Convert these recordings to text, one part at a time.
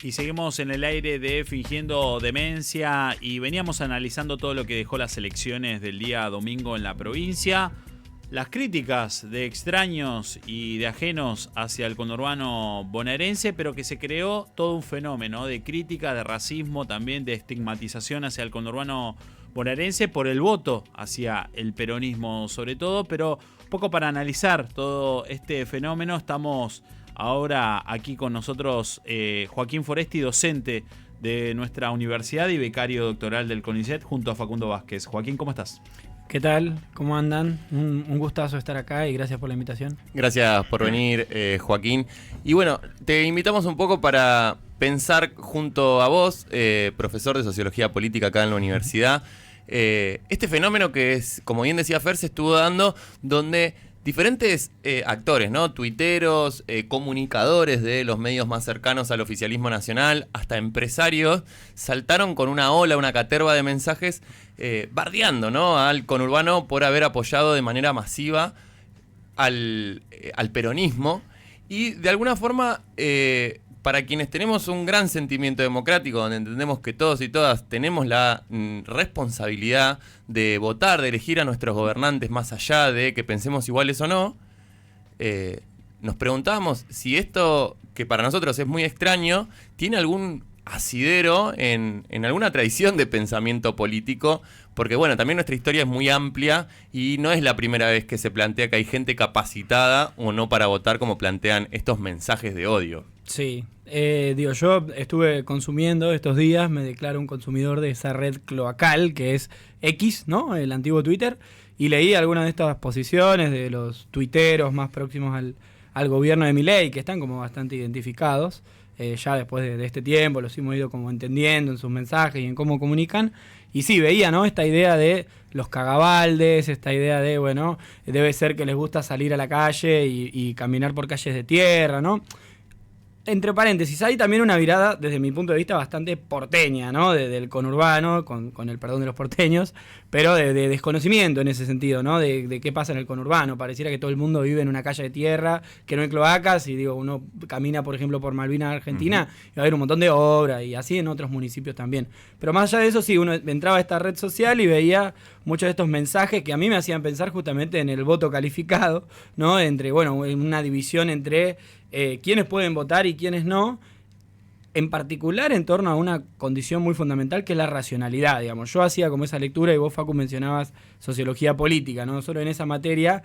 y seguimos en el aire de Fingiendo Demencia y veníamos analizando todo lo que dejó las elecciones del día domingo en la provincia, las críticas de extraños y de ajenos hacia el conurbano bonaerense, pero que se creó todo un fenómeno de crítica, de racismo, también de estigmatización hacia el conurbano bonaerense por el voto hacia el peronismo sobre todo, pero poco para analizar todo este fenómeno. Estamos ahora aquí con nosotros Joaquín Foresti, docente de nuestra universidad y becario doctoral del CONICET, junto a Facundo Vázquez. Joaquín, ¿cómo estás? ¿Qué tal? ¿Cómo andan? Un gustazo estar acá y gracias por la invitación. Gracias por venir, Joaquín. Y bueno, te invitamos un poco para pensar junto a vos, profesor de Sociología Política acá en la universidad, este fenómeno que es, como bien decía Fer, se estuvo dando donde diferentes actores, ¿no? Tuiteros, comunicadores de los medios más cercanos al oficialismo nacional, hasta empresarios, saltaron con una ola, una caterva de mensajes bardeando, ¿no? Al conurbano por haber apoyado de manera masiva al peronismo. Y de alguna forma, para quienes tenemos un gran sentimiento democrático, donde entendemos que todos y todas tenemos la responsabilidad de votar, de elegir a nuestros gobernantes más allá de que pensemos iguales o no, nos preguntábamos si esto, que para nosotros es muy extraño, tiene algún asidero en alguna tradición de pensamiento político, porque bueno, también nuestra historia es muy amplia y no es la primera vez que se plantea que hay gente capacitada o no para votar como plantean estos mensajes de odio. Sí, yo estuve consumiendo estos días, me declaro un consumidor de esa red cloacal que es X, ¿no? El antiguo Twitter, y leí algunas de estas posiciones de los tuiteros más próximos al gobierno de Milei, que están como bastante identificados. Ya después de este tiempo los hemos ido como entendiendo en sus mensajes y en cómo comunican. Y sí, veía, ¿no? Esta idea de los cagabaldes, esta idea de, bueno, debe ser que les gusta salir a la calle y caminar por calles de tierra, ¿no? Entre paréntesis, hay también una virada, desde mi punto de vista, bastante porteña, ¿no? Del conurbano, con el perdón de los porteños, pero de desconocimiento en ese sentido, ¿no? De qué pasa en el conurbano. Pareciera que todo el mundo vive en una calle de tierra, que no hay cloacas, y digo, uno camina, por ejemplo, por Malvinas, Argentina, y va a haber un montón de obras, y así en otros municipios también. Pero más allá de eso, sí, uno entraba a esta red social y veía muchos de estos mensajes que a mí me hacían pensar justamente en el voto calificado, ¿no? Entre, bueno, en una división entre quiénes pueden votar y quiénes no, en particular en torno a una condición muy fundamental que es la racionalidad, digamos. Yo hacía como esa lectura y vos, Facu, mencionabas sociología política, ¿no? Nosotros en esa materia,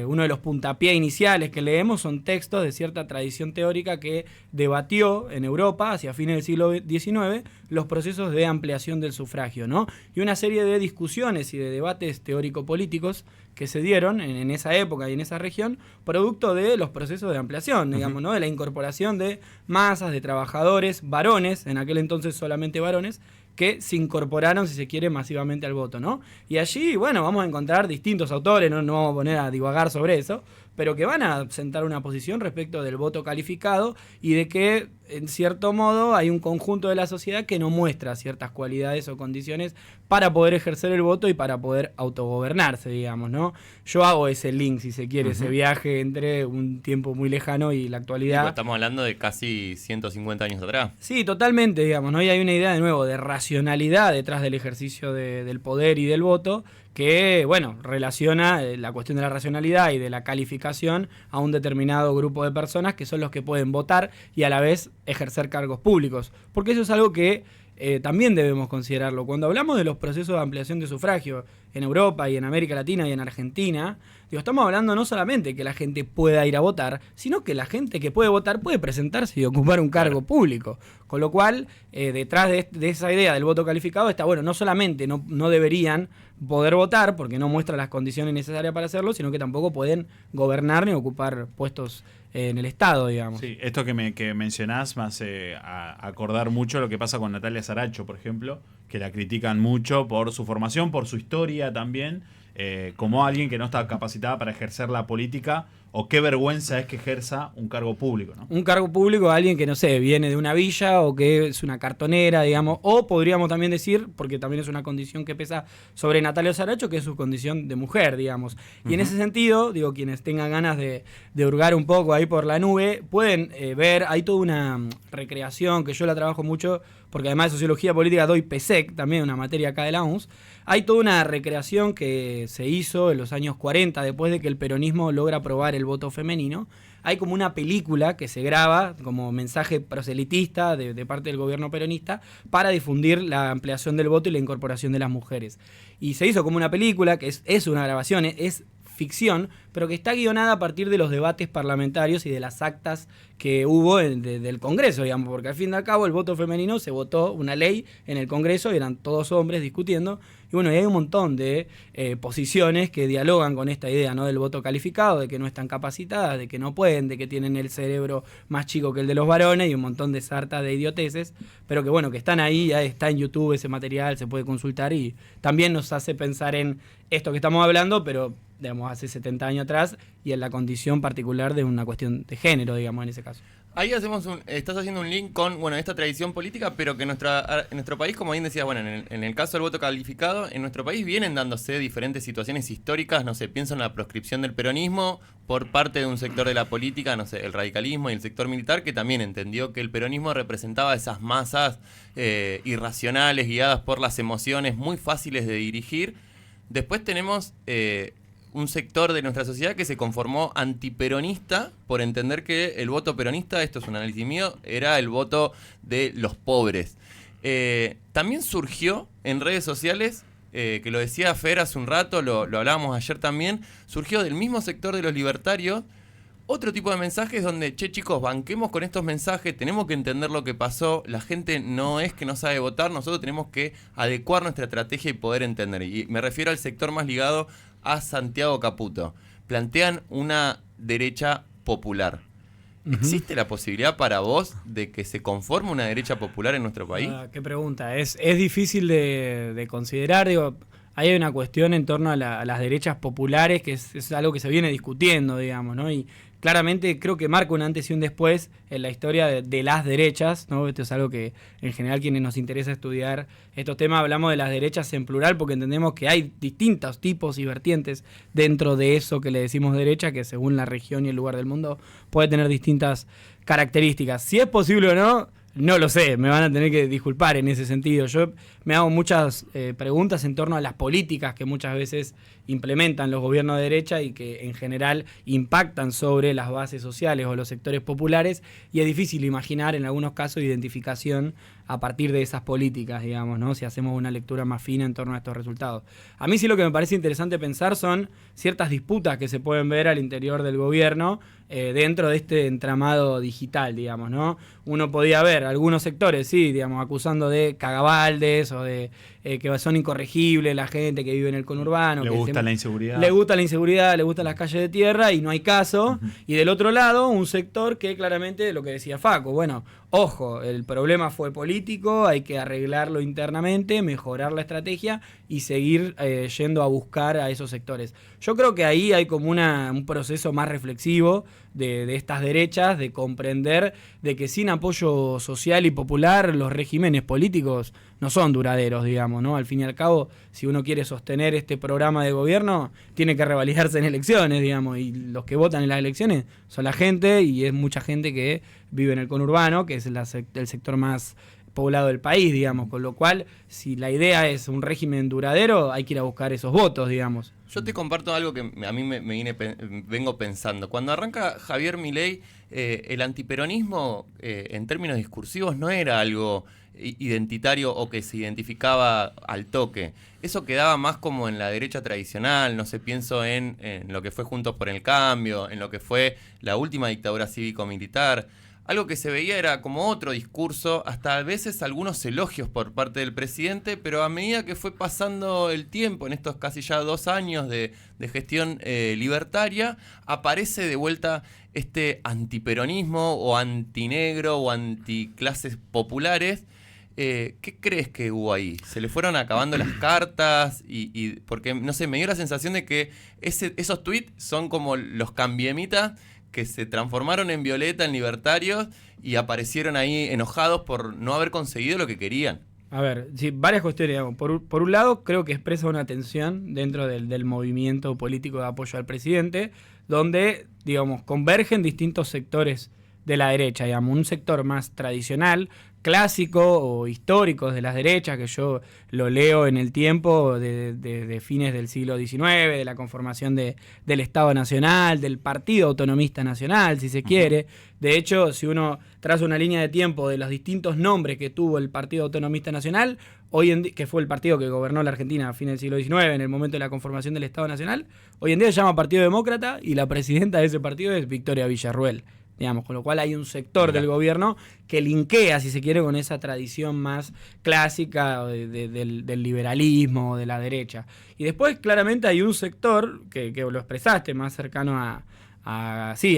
uno de los puntapiés iniciales que leemos son textos de cierta tradición teórica que debatió en Europa, hacia fines del siglo XIX, los procesos de ampliación del sufragio, ¿no? Y una serie de discusiones y de debates teórico-políticos que se dieron en esa época y en esa región, producto de los procesos de ampliación, digamos, ¿no? De la incorporación de masas de trabajadores, varones, en aquel entonces solamente varones, que se incorporaron, si se quiere, masivamente al voto, ¿no? Y allí, bueno, vamos a encontrar distintos autores, no vamos a poner a divagar sobre eso, pero que van a sentar una posición respecto del voto calificado y de que, en cierto modo, hay un conjunto de la sociedad que no muestra ciertas cualidades o condiciones para poder ejercer el voto y para poder autogobernarse, digamos, ¿no? Yo hago ese link, si se quiere, ese viaje entre un tiempo muy lejano y la actualidad. Estamos hablando de casi 150 años atrás. Sí, totalmente, digamos, ¿no? Y hay una idea, de nuevo, de racionalidad detrás del ejercicio del poder y del voto, que, bueno, relaciona la cuestión de la racionalidad y de la calificación a un determinado grupo de personas que son los que pueden votar y a la vez ejercer cargos públicos. Porque eso es algo que también debemos considerarlo. Cuando hablamos de los procesos de ampliación de sufragio en Europa y en América Latina y en Argentina, estamos hablando no solamente que la gente pueda ir a votar, sino que la gente que puede votar puede presentarse y ocupar un cargo público. Con lo cual, detrás de esa idea del voto calificado está, bueno, no solamente no deberían poder votar, porque no muestra las condiciones necesarias para hacerlo, sino que tampoco pueden gobernar ni ocupar puestos en el Estado, digamos. Sí, esto que mencionás me hace acordar mucho lo que pasa con Natalia Saracho, por ejemplo, que la critican mucho por su formación, por su historia también, como alguien que no está capacitada para ejercer la política, o qué vergüenza es que ejerza un cargo público, ¿no? Un cargo público a alguien que, no sé, viene de una villa o que es una cartonera, digamos, o podríamos también decir, porque también es una condición que pesa sobre Natalia Saracho, que es su condición de mujer, digamos. Y en ese sentido, digo, quienes tengan ganas de hurgar un poco ahí por la nube, pueden ver, hay toda recreación, que yo la trabajo mucho, porque además de sociología política doy PSEC, también una materia acá de la UNS, hay toda una recreación que se hizo en los años 40, después de que el peronismo logra aprobar el voto femenino. Hay como una película que se graba como mensaje proselitista de parte del gobierno peronista para difundir la ampliación del voto y la incorporación de las mujeres. Y se hizo como una película, que es una grabación, es ficción, pero que está guionada a partir de los debates parlamentarios y de las actas que hubo del Congreso, digamos, porque al fin y al cabo el voto femenino se votó una ley en el Congreso y eran todos hombres discutiendo. Y bueno, y hay un montón de posiciones que dialogan con esta idea, ¿no? Del voto calificado, de que no están capacitadas, de que no pueden, de que tienen el cerebro más chico que el de los varones y un montón de sarta de idioteces, pero que bueno, que están ahí, ya está en YouTube ese material, se puede consultar y también nos hace pensar en esto que estamos hablando, pero digamos hace 70 años atrás y en la condición particular de una cuestión de género, digamos, en ese caso. Ahí estás haciendo un link con, bueno, esta tradición política, pero que en nuestro país, como bien decías, bueno, en el caso del voto calificado, en nuestro país vienen dándose diferentes situaciones históricas, no sé, pienso en la proscripción del peronismo por parte de un sector de la política, no sé, el radicalismo y el sector militar, que también entendió que el peronismo representaba esas masas irracionales, guiadas por las emociones, muy fáciles de dirigir. Después tenemos un sector de nuestra sociedad que se conformó antiperonista por entender que el voto peronista, esto es un análisis mío, era el voto de los pobres. También surgió en redes sociales, que lo decía Fer hace un rato, lo hablábamos ayer también, surgió del mismo sector de los libertarios otro tipo de mensajes donde, che chicos, banquemos con estos mensajes, tenemos que entender lo que pasó, la gente no es que no sabe votar, nosotros tenemos que adecuar nuestra estrategia y poder entender. Y me refiero al sector más ligado a Santiago Caputo. Plantean una derecha popular. ¿Existe la posibilidad para vos de que se conforme una derecha popular en nuestro país? Qué pregunta. Es difícil de considerar. Digo, hay una cuestión en torno a las derechas populares que es algo que se viene discutiendo, digamos, ¿no? Y claramente creo que marca un antes y un después en la historia de las derechas, ¿no? Esto es algo que en general quienes nos interesa estudiar estos temas hablamos de las derechas en plural porque entendemos que hay distintos tipos y vertientes dentro de eso que le decimos derecha, que según la región y el lugar del mundo puede tener distintas características. Si es posible o no, no lo sé, me van a tener que disculpar en ese sentido. Yo me hago muchas preguntas en torno a las políticas que muchas veces implementan los gobiernos de derecha y que en general impactan sobre las bases sociales o los sectores populares, y es difícil imaginar en algunos casos identificación a partir de esas políticas, digamos, ¿no? Si hacemos una lectura más fina en torno a estos resultados. A mí sí lo que me parece interesante pensar son ciertas disputas que se pueden ver al interior del gobierno dentro de este entramado digital, digamos, ¿no? Uno podía ver algunos sectores, sí, digamos, acusando de cagabaldes o de que son incorregibles la gente que vive en el conurbano. Le gusta la inseguridad. Le gusta la inseguridad, le gustan las calles de tierra y no hay caso. Y del otro lado, un sector que claramente, lo que decía Facu, bueno, ojo, el problema fue político, hay que arreglarlo internamente, mejorar la estrategia y seguir yendo a buscar a esos sectores. Yo creo que ahí hay como un proceso más reflexivo de estas derechas, de comprender de que sin apoyo social y popular los regímenes políticos no son duraderos, digamos, ¿no? Al fin y al cabo, si uno quiere sostener este programa de gobierno, tiene que revalidarse en elecciones, digamos, y los que votan en las elecciones son la gente, y es mucha gente que vive en el conurbano, que es el sector más poblado del país, digamos, con lo cual, si la idea es un régimen duradero, hay que ir a buscar esos votos, digamos. Yo te comparto algo que a mí vengo pensando. Cuando arranca Javier Milei, el antiperonismo, en términos discursivos, no era algo identitario o que se identificaba al toque. Eso quedaba más como en la derecha tradicional, no sé, pienso en lo que fue Juntos por el Cambio, en lo que fue la última dictadura cívico-militar. Algo que se veía era como otro discurso, hasta a veces algunos elogios por parte del presidente, pero a medida que fue pasando el tiempo, en estos casi ya 2 años de gestión libertaria, aparece de vuelta este antiperonismo o antinegro o anticlases populares. ¿Qué crees que hubo ahí? ¿Se le fueron acabando las cartas? Porque, no sé, me dio la sensación de que esos tweets son como los cambiemitas que se transformaron en violeta, en libertarios, y aparecieron ahí enojados por no haber conseguido lo que querían. A ver, sí, varias cuestiones. Digamos. Por un lado, creo que expresa una tensión dentro del movimiento político de apoyo al presidente, donde, digamos, convergen distintos sectores de la derecha, digamos, un sector más tradicional, clásico o histórico de las derechas, que yo lo leo en el tiempo de fines del siglo XIX, de la conformación del Estado Nacional, del Partido Autonomista Nacional, si se quiere. De hecho, si uno traza una línea de tiempo de los distintos nombres que tuvo el Partido Autonomista Nacional, hoy en que fue el partido que gobernó la Argentina a fines del siglo XIX, en el momento de la conformación del Estado Nacional, hoy en día se llama Partido Demócrata y la presidenta de ese partido es Victoria Villarruel. Digamos, con lo cual hay un sector del gobierno que linkea, si se quiere, con esa tradición más clásica del liberalismo, de la derecha. Y después, claramente, hay un sector que lo expresaste, más cercano a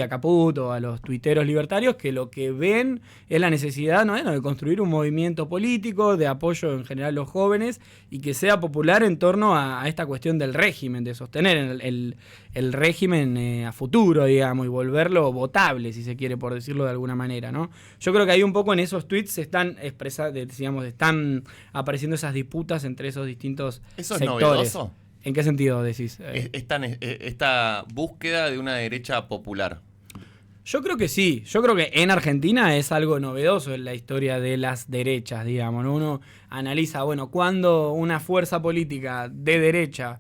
Caputo, a los tuiteros libertarios, que lo que ven es la necesidad, ¿no?, de construir un movimiento político, de apoyo en general a los jóvenes, y que sea popular en torno a esta cuestión del régimen, de sostener el régimen a futuro, digamos, y volverlo votable, si se quiere, por decirlo de alguna manera, ¿no? Yo creo que ahí un poco en esos tweets se están están apareciendo esas disputas entre esos distintos ¿Eso sectores. es novedoso? ¿En qué sentido decís? Esta búsqueda de una derecha popular. Yo creo que sí. Yo creo que en Argentina es algo novedoso en la historia de las derechas, digamos, ¿no? Uno analiza, bueno, cuando una fuerza política de derecha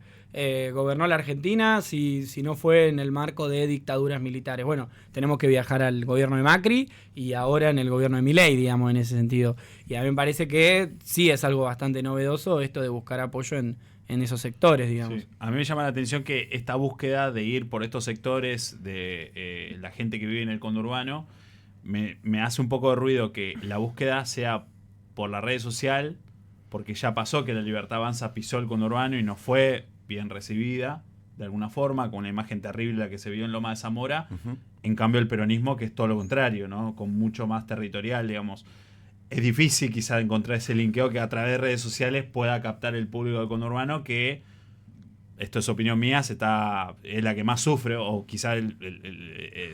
gobernó la Argentina, si no fue en el marco de dictaduras militares. Bueno, tenemos que viajar al gobierno de Macri y ahora en el gobierno de Milei, digamos, en ese sentido. Y a mí me parece que sí es algo bastante novedoso esto de buscar apoyo en esos sectores, digamos. Sí. A mí me llama la atención que esta búsqueda de ir por estos sectores de la gente que vive en el conurbano me hace un poco de ruido que la búsqueda sea por la red social, porque ya pasó que la Libertad Avanza pisó el conurbano y no fue bien recibida, de alguna forma, con una imagen terrible la que se vio en Loma de Zamora. En cambio el peronismo, que es todo lo contrario, ¿no?, con mucho más territorial, digamos. Es difícil quizá encontrar ese linkeo que a través de redes sociales pueda captar el público del conurbano, que, esto es opinión mía, es la que más sufre, o quizá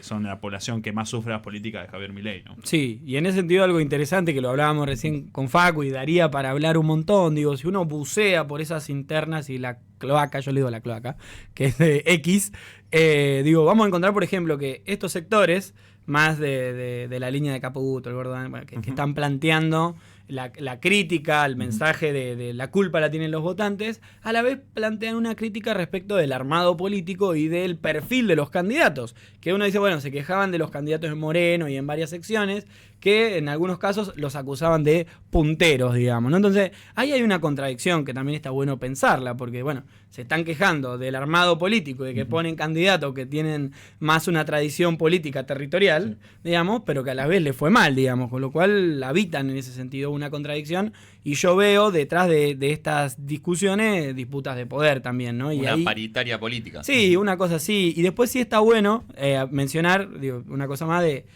son la población que más sufre las políticas de Javier Milei, ¿no? Sí, y en ese sentido algo interesante que lo hablábamos recién con Facu y daría para hablar un montón, digo, si uno bucea por esas internas y la cloaca, yo le digo la cloaca, que es de X, vamos a encontrar, por ejemplo, que estos sectores más de la línea de Caputo, el Gordo, que están planteando la crítica, el mensaje de la culpa la tienen los votantes, a la vez plantean una crítica respecto del armado político y del perfil de los candidatos. Que uno dice, bueno, se quejaban de los candidatos en Moreno y en varias secciones, que en algunos casos los acusaban de punteros, digamos, ¿no? Entonces, ahí hay una contradicción que también está bueno pensarla, porque, bueno, se están quejando del armado político, de que ponen candidatos que tienen más una tradición política territorial, digamos, pero que a la vez le fue mal, digamos, con lo cual habitan en ese sentido una contradicción, y yo veo detrás de estas discusiones disputas de poder también, ¿no? Y una ahí, paritaria política. Sí, una cosa así. Y después sí está bueno mencionar, una cosa más de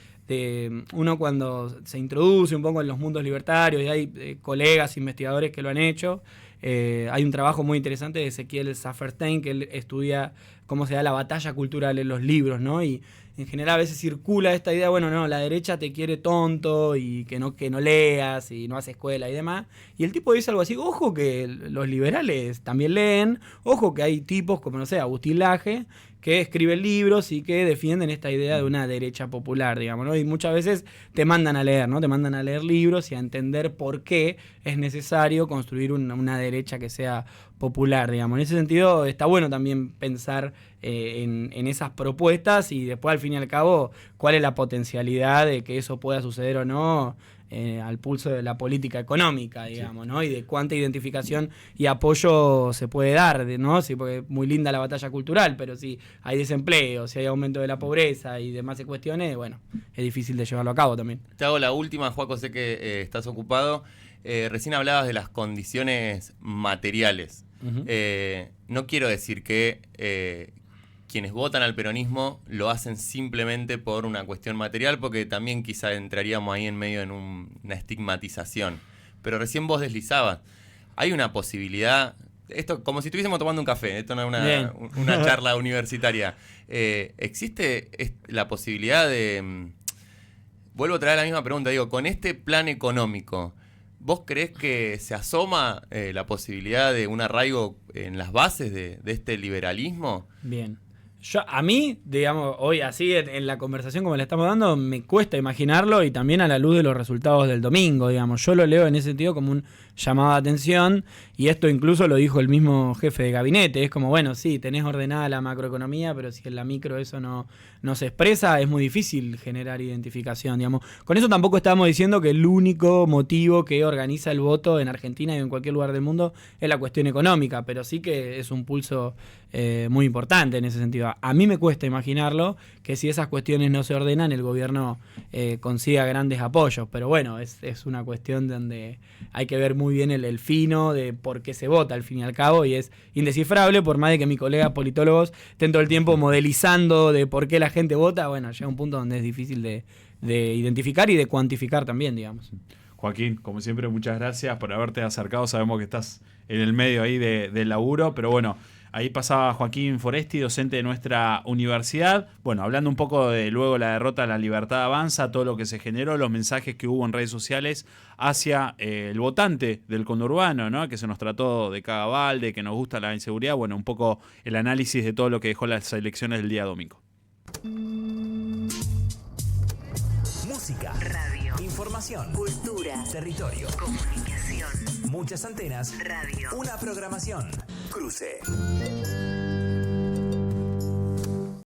uno cuando se introduce un poco en los mundos libertarios, y hay colegas investigadores que lo han hecho. Hay un trabajo muy interesante de Ezequiel Saferstein, que él estudia cómo se da la batalla cultural en los libros, ¿no? Y en general a veces circula esta idea, bueno, no, la derecha te quiere tonto y que no leas y no hace escuela y demás. Y el tipo dice algo así, ojo que los liberales también leen, ojo que hay tipos como, no sé, Agustín Laje, que escriben libros y que defienden esta idea de una derecha popular, digamos, ¿no? Y muchas veces te mandan a leer, ¿no? Te mandan a leer libros y a entender por qué es necesario construir una derecha que sea popular, digamos. En ese sentido está bueno también pensar en esas propuestas y después, al fin y al cabo, cuál es la potencialidad de que eso pueda suceder o no al pulso de la política económica, digamos, ¿no? Y de cuánta identificación y apoyo se puede dar, ¿no? Sí, porque es muy linda la batalla cultural, pero si hay desempleo, si hay aumento de la pobreza y demás cuestiones, bueno, es difícil de llevarlo a cabo también. Te hago la última, Joaco, sé que estás ocupado. Recién hablabas de las condiciones materiales. No quiero decir que quienes votan al peronismo lo hacen simplemente por una cuestión material, porque también quizá entraríamos ahí en medio de una estigmatización. Pero recién vos deslizabas. Hay una posibilidad, esto como si estuviésemos tomando un café, esto no es una charla universitaria. ¿Existe la posibilidad de... Vuelvo a traer la misma pregunta, digo, con este plan económico, ¿vos creés que se asoma la posibilidad de un arraigo en las bases de este liberalismo? Bien. A mí, digamos, hoy así en la conversación como le estamos dando, me cuesta imaginarlo y también a la luz de los resultados del domingo, digamos. Yo lo leo en ese sentido como un llamado de atención y esto incluso lo dijo el mismo jefe de gabinete. Es como, bueno, sí, tenés ordenada la macroeconomía, pero si en la micro eso no se expresa, es muy difícil generar identificación, digamos. Con eso tampoco estamos diciendo que el único motivo que organiza el voto en Argentina y en cualquier lugar del mundo es la cuestión económica, pero sí que es un pulso muy importante en ese sentido. A mí me cuesta imaginarlo, que si esas cuestiones no se ordenan, el gobierno consiga grandes apoyos. Pero bueno, es una cuestión donde hay que ver muy bien el fino de por qué se vota al fin y al cabo, y es indescifrable, por más de que mis colegas politólogos estén todo el tiempo modelizando de por qué la gente vota. Bueno, llega un punto donde es difícil de identificar y de cuantificar también, digamos. Joaquín, como siempre, muchas gracias por haberte acercado. Sabemos que estás en el medio ahí del laburo, pero bueno, ahí pasaba Joaquín Foresti, docente de nuestra universidad. Bueno, hablando un poco de luego la derrota, La Libertad Avanza, todo lo que se generó, los mensajes que hubo en redes sociales hacia el votante del conurbano, ¿no? Que se nos trató de cagabalde, que nos gusta la inseguridad. Bueno, un poco el análisis de todo lo que dejó las elecciones del día domingo. Música, radio, información, cultura, territorio, comunicación, muchas antenas, radio, una programación. Cruce.